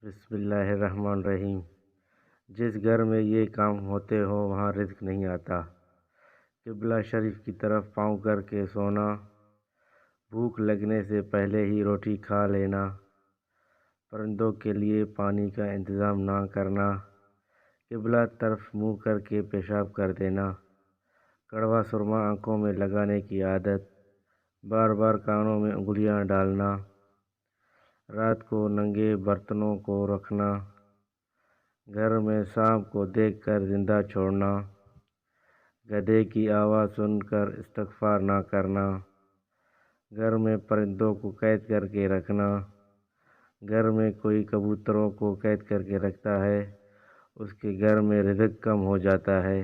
بسم اللہ الرحمن الرحیم۔ جس گھر میں یہ کام ہوتے ہو وہاں رزق نہیں آتا۔ قبلہ شریف کی طرف پاؤں کر کے سونا، بھوک لگنے سے پہلے ہی روٹی کھا لینا، پرندوں کے لیے پانی کا انتظام نہ کرنا، قبلہ طرف منہ کر کے پیشاب کر دینا، کڑوا سرما آنکھوں میں لگانے کی عادت، بار بار کانوں میں انگلیاں ڈالنا، رات کو ننگے برتنوں کو رکھنا، گھر میں سانپ کو دیکھ کر زندہ چھوڑنا، گدھے کی آواز سن کر استغفار نہ کرنا، گھر میں پرندوں کو قید کر کے رکھنا۔ گھر میں کوئی کبوتروں کو قید کر کے رکھتا ہے اس کے گھر میں رزق کم ہو جاتا ہے۔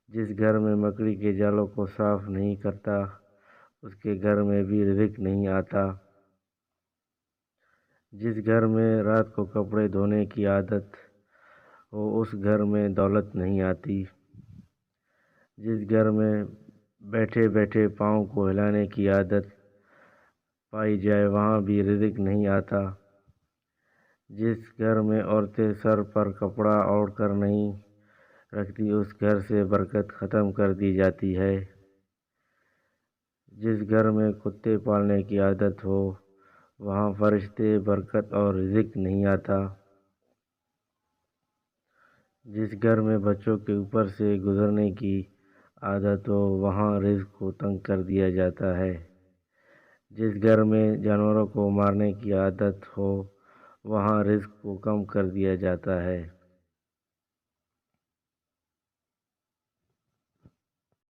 جس گھر میں مکڑی کے جالوں کو صاف نہیں کرتا اس کے گھر میں بھی رزق نہیں آتا۔ جس گھر میں رات کو کپڑے دھونے کی عادت ہو اس گھر میں دولت نہیں آتی۔ جس گھر میں بیٹھے بیٹھے پاؤں کو ہلانے کی عادت پائی جائے وہاں بھی رزق نہیں آتا۔ جس گھر میں عورتیں سر پر کپڑا اوڑھ کر نہیں رکھتی اس گھر سے برکت ختم کر دی جاتی ہے۔ جس گھر میں کتے پالنے کی عادت ہو وہاں فرشتے، برکت اور رزق نہیں آتا۔ جس گھر میں بچوں کے اوپر سے گزرنے کی عادت ہو وہاں رزق کو تنگ کر دیا جاتا ہے۔ جس گھر میں جانوروں کو مارنے کی عادت ہو وہاں رزق کو کم کر دیا جاتا ہے۔